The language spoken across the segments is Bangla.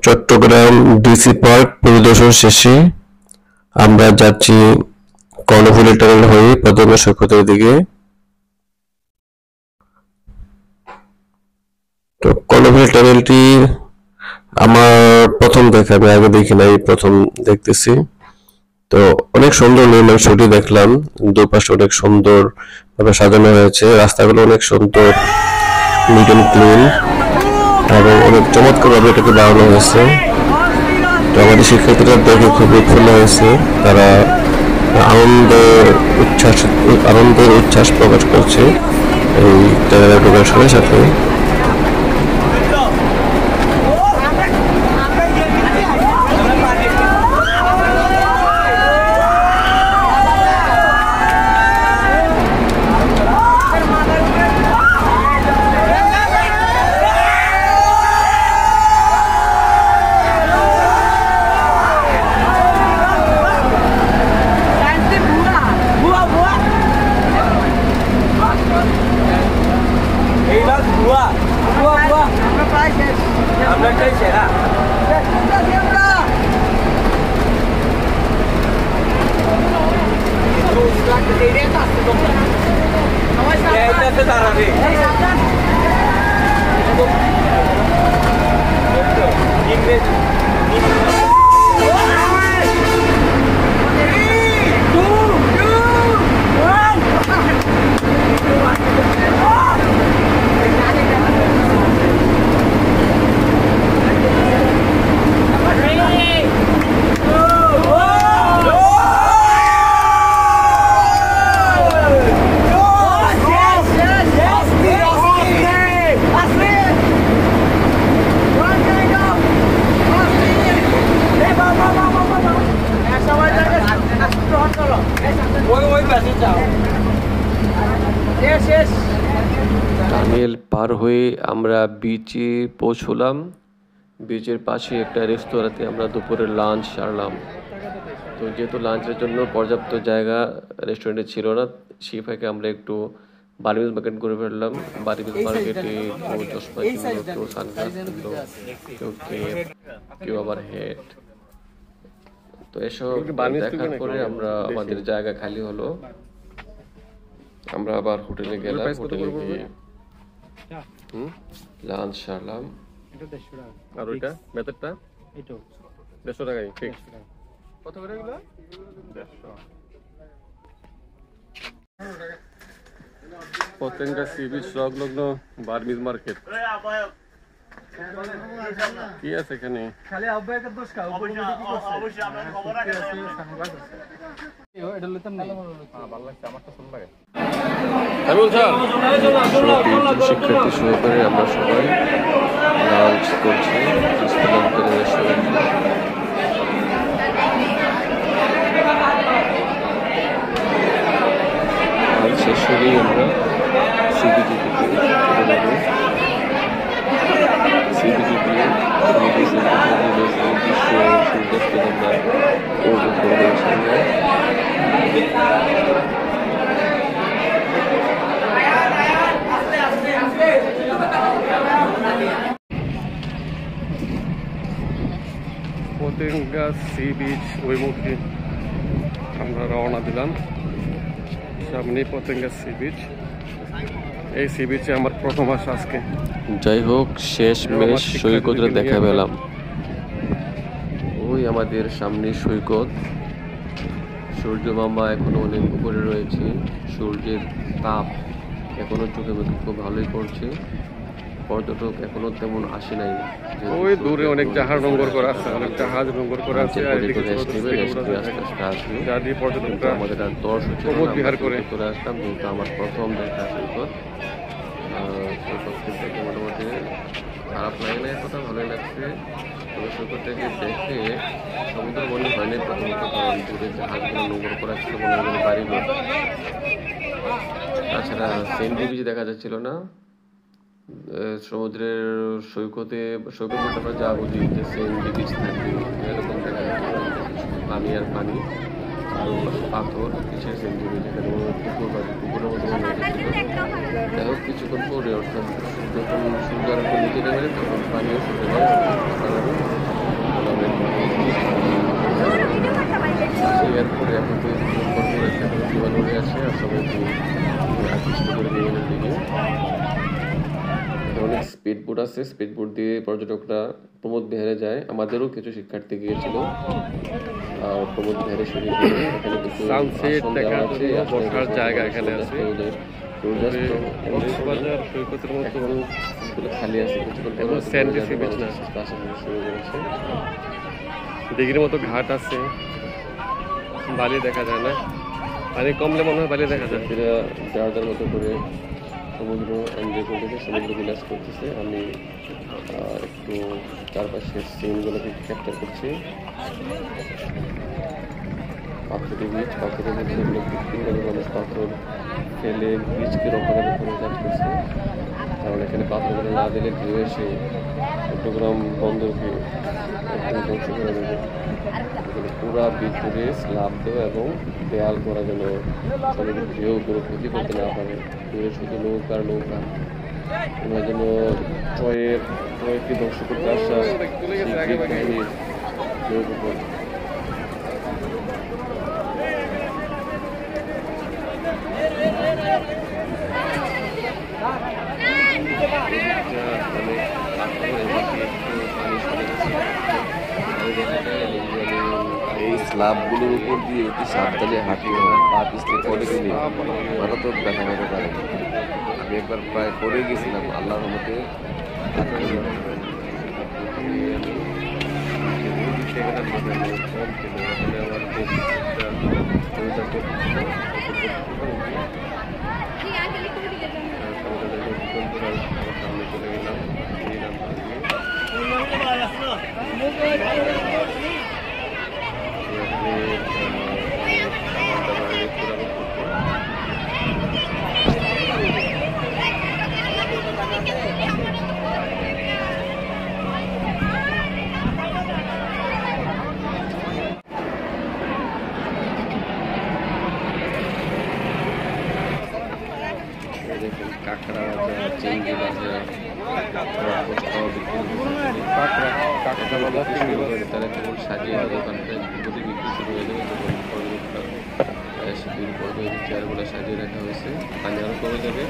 চট্টগ্রাম ডিসি পার্ক পরিদর্শন শেষে আমরা যাচ্ছি কর্ণফুলী টানেল হয়ে পদ্মা সৈকতের দিকে। তো কর্ণফুলী টানেলটি আমার প্রথম দেখা, আমি আগে দেখি নাই, প্রথম দেখতেছি। তো অনেক সুন্দর নির্মাণ শৈলী দেখলাম, দুপাশে অনেক সুন্দর ভাবে সাজানো হয়েছে, রাস্তাগুলো অনেক সুন্দর, নিট এন্ড ক্লিন এবং অনেক চমৎকার ভাবে এটাকে বানানো হয়েছে। তো আমাদের শিক্ষার্থীরা দেখে খুব উৎফুল্ল হয়েছে, তারা আনন্দের উচ্ছ্বাস প্রকাশ করছে এই টানেলে ঢোকার সাথে সাথে। টানেল পার হয়ে আমরা বিচে পৌঁছলাম। বিচের পাশে একটা রেস্তোরাঁতে আমরা দুপুরের লাঞ্চ সারলাম। তো যেহেতু লাঞ্চের জন্য পর্যাপ্ত জায়গা রেস্টুরেন্টে ছিল না, সেই ফাঁকে আমরা একটু বার্মিজ মার্কেট ঘুরে ফেললাম। বার্মিজ মার্কেটে কেউ চশমা কিনলো, কেউ সানগ্লাস কিনলো, কেউ কেপ, কেউ আবার হেড। তো এসব দেখার পরে আমরা আমাদের জায়গা খালি হলো, আমরা আবার হোটেলে গেলাম। হোটেলে গিয়ে লাঞ্চ সারলাম। আর ওইটা মেথডটা এটাও 150 টাকাই ফিক্স। কত করে এগুলো? 150। পতেঙ্গা সি বিচ সংলগ্ন বার্মিজ মার্কেট। কি আছে এখানে? খালি আব্বাইকে দোষ খাও, অবশ্যই আপনার খবর আছে, সানগ্লাস আছে। এটা লইতাম না, ভালো লাগছে, আমার তো সুন্দর লাগে। শিক্ষার্থী সহকারে আমরা সবাই লাঞ্চ করছি শেষ হলেই আমরা সিবিটি থেকে পতেঙ্গা সি বিচ অভিমুখে আমরা রওনা দিলাম। সামনে পতেঙ্গা সি বিচ। এই সি বিচে আমার প্রথম আসা আজকে। যাই হোক, শেষ মেশ সৈকতটা দেখা পেলাম। ওই আমাদের সামনে সৈকত। সূর্য মামা এখনো অনেক উপরে রয়েছে, সূর্যের তাপ এখনো চোখে মুখে খুব ভালোই পড়ছে। পর্যটক এখনো তেমন আসে নাই। ওই দূরে অনেক জাহাজ নোঙর করা আছে, অনেক জাহাজ নোঙর করা আছে। আমাদের আর 10 বিহার করে চলে আসলাম, যেহেতু আমার প্রথম দেখা সৈকত। সৈকত থেকে মোটামুটি খারাপ লাগে না, এতটা ভালোই লাগছে। তবে সৈকতটাকে দেখে সমুদ্র মনে হয় না প্রথমত, কারণ দূরে জাহাজগুলো নোঙর করা ছিল, মনে হয় বাড়িঘর। তাছাড়া সেন্ট বিচ দেখা যাচ্ছিল না। সমুদ্রের সৈকতে আমরা যা বুঝি যে সেন্ট বিচ থাকবে এরকম দেখা যাচ্ছে, পানি আর পানি আর পাথর, কিসের সেন্ট বিচ, যেখানে পুকুর বা পুকুরের মতো মনে হয়েছিল। যাই হোক, কিছুক্ষণ পরে অর্থাৎ যখন সূর্য আর নিচে নেমে তখন পানিও শুরু হয়। এয়ারপোর্টে এখন তো বিমান উড়ে আছে আর সবাই আকৃষ্ট করে বিমানের দিকে। অনেক স্পিড বোট আছে, স্পিড বোট দিয়ে পর্যটকরা প্রমোদ বিহারে যায়। আমাদেরও কিছু শিক্ষার্থী গিয়েছিল আর প্রমোদ বিহারে শরীর এখানে কিছু সানসেট দেখার জন্য বসার জায়গা এখানে আছে। কক্সবাজার সৈকতের মতো খালি আছে, এবং স্যান্ডি সি বিচ না, দিঘির মতো ঘাট আছে, বালি দেখা যায় না, পানি কমলে মনে হয় বালি দেখা যায়। যার যার মতো করে সমুদ্র এনজয় করতেছে, সমুদ্র বিলাস করতেছে। আমি একটু চারপাশের সিনগুলোকে ক্যাপচার করছি। পাথরের বিচ, পাথরের মধ্যে এগুলো কৃত্রিমভাবে মানুষ পাথর ফেলে বীজকে রক্ষণাবেক্ষণ করে কাজ করছে, কারণ এখানে পাথরগুলো না দিলে ঢেউ এসে চট্টগ্রাম বন্দরকে একদম ধ্বংস করে দেবে। এখানে পুরা ভিতরে স্ল্যাব দেওয়া এবং দেয়াল করা যেন সমুদ্র ঢেউ কোনো ক্ষতি করতে না পারে। দূরে শুধু নৌকার নৌকা, ওনার জন্য ট্রয়কে ধ্বংস করতে আসা নৌকা। এই স্ল্যাবগুলোর উপর দিয়ে অতি সাবধানে হাঁটতে হয়, পা পিছলে পড়ে গেলে মারাত্মক ব্যথা হতে পারে। আমি একবার প্রায় পড়ে গেছিলাম, আল্লাহর রহমতে সামনে চলে গেলাম। কাঁকড়া বাজার, চিংড়ি বাজার, তারা কেবল সাজিয়ে দোকানটা যদি বিক্রি শুরু হয়ে যাবে তখন শিবির পর্বে চেয়ারগুলো সাজিয়ে রাখা হয়েছে, পানি আরও কমে যাবে।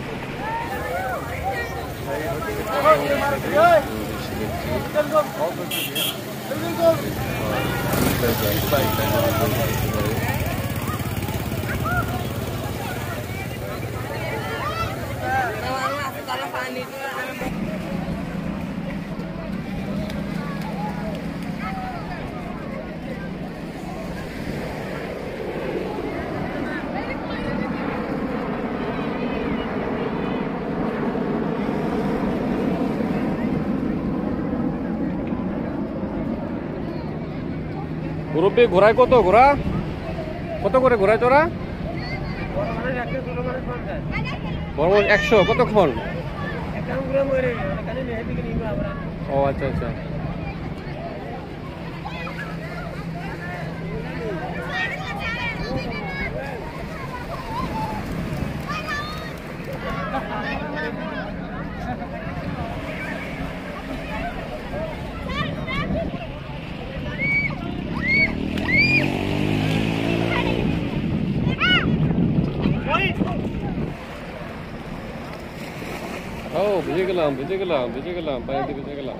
মুরব্বী ঘোড়ায় কত? ঘোড়া কত করে ঘোড়ায় চড়া? বড় 100। কতক্ষণ? ও আচ্ছা আচ্ছা। ও ভিজে গেলাম পানিতে ভিজে গেলাম।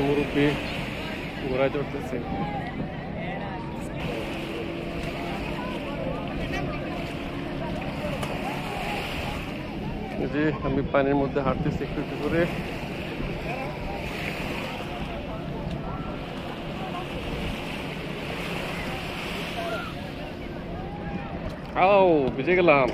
মুরব্বী ঘোড়ায় চড়তেছে। যে আমি পানির মধ্যে হাঁটতেছি একটু একটু করে। আও ভিজে গেলাম।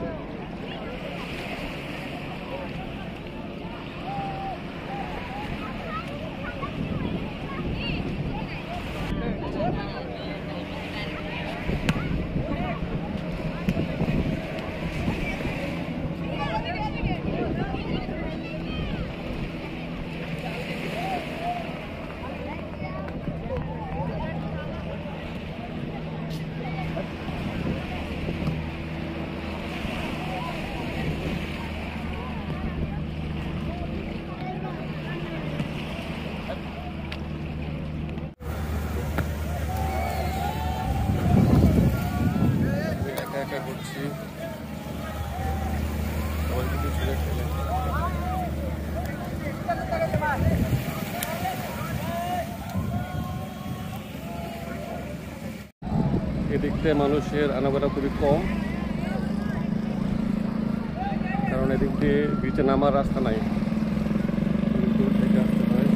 ছেলে ছেলে এদিক থেকে মানুষের আনাগোনা খুবই কম, কারণ এদিক দিয়ে বিচে নামার রাস্তা নাই, দূর থেকে আসতে হয়।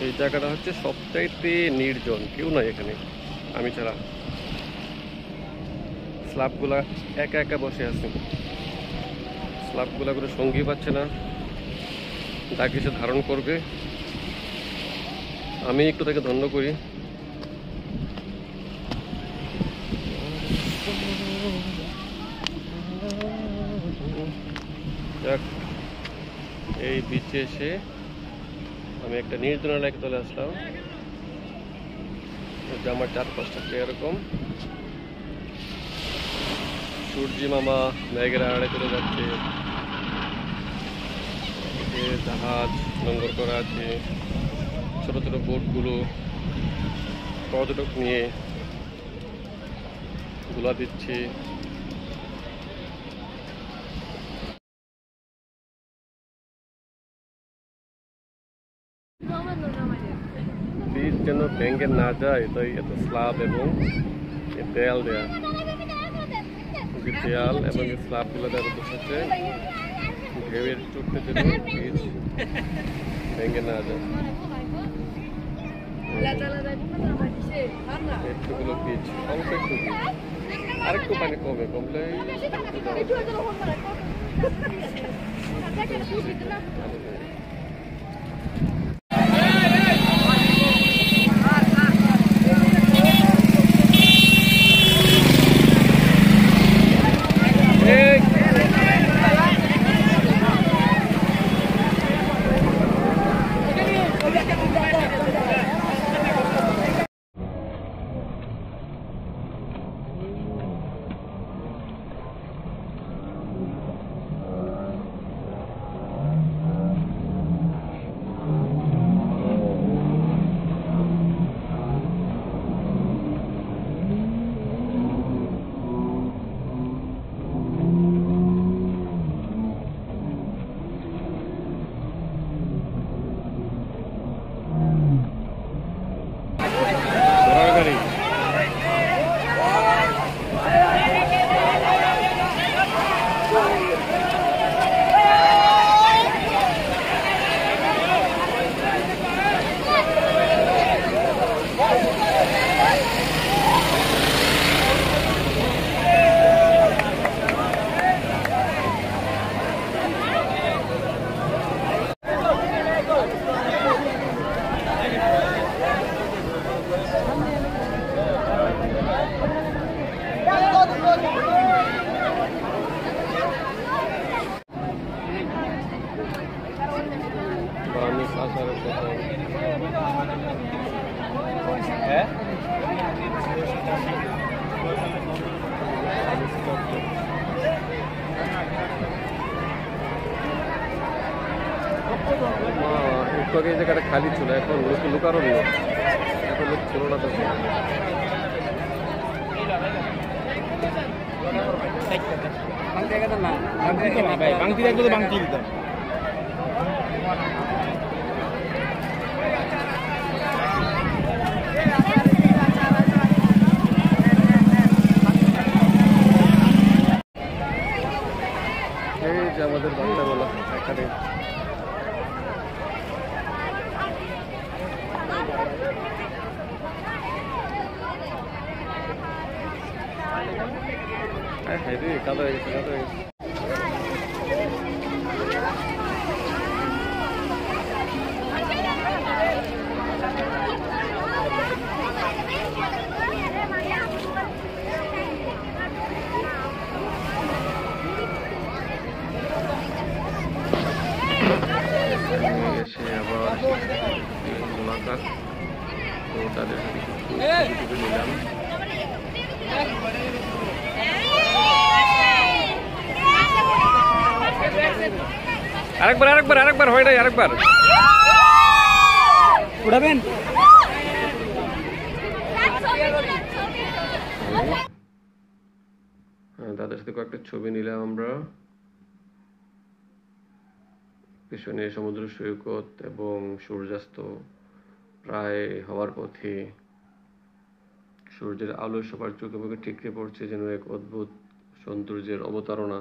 এই জায়গাটা হচ্ছে সবচাইতে নির্জন, কেউ নাই এখানে আমি ছাড়া। স্ল্যাবগুলা একা একা বসে আছে, স্ল্যাবগুলা করে সঙ্গী পাচ্ছে না, যা কিছু ধারণ করবে। আমি একটু তাকে ধন্য করি। যাক, এই বিচে এসে আমি একটা নির্জন এলাকায় চলে আসলাম। আমার চারপাশটা এরকম, সূর্যি মামা মেঘের আড়ে চলে যাচ্ছে, জাহাজ নোঙ্গর করা আছে, ছোট ছোট বোটগুলো পর্যটক নিয়ে ঘোলা দিচ্ছে। বীজ যেন ভেঙে না যায়, তাই এত স্ল্যাব এবং দেয়াল দেয়া, দেয়াল এবং স্ল্যাবগুলো দেওয়ার উদ্দেশ্য হচ্ছে ঢেউয়ের চোটে যেন বীজ ভেঙে না যায়। একটুগুলো বীজ, অল্প একটু বীজ, আরেকটু পানি কমলে একটু আগে এই জায়গাটা খালি ছিল, এখন লোক লুকারও নেই, এখন লোক ছিল না তো। এই যে আমাদের বাচ্চাগুলো এখানে কাদা হয়ে গেছে, কাদা হয়ে গেছে। এসে আবার মোলাকাত, তো তাদের সাথে কিছু নিলাম। আরেকবার হয় নাই, আরেকবার উঠাবেন। হ্যাঁ, তাদের সাথে কয়েকটা ছবি নিলাম আমরা। পিছনে সমুদ্র সৈকত এবং সূর্যাস্ত প্রায় হওয়ার পথে। সূর্যের আলো সবার চোখে মুখে ঠিকরে পড়ছে, যেন এক অদ্ভুত সৌন্দর্যের অবতারণা।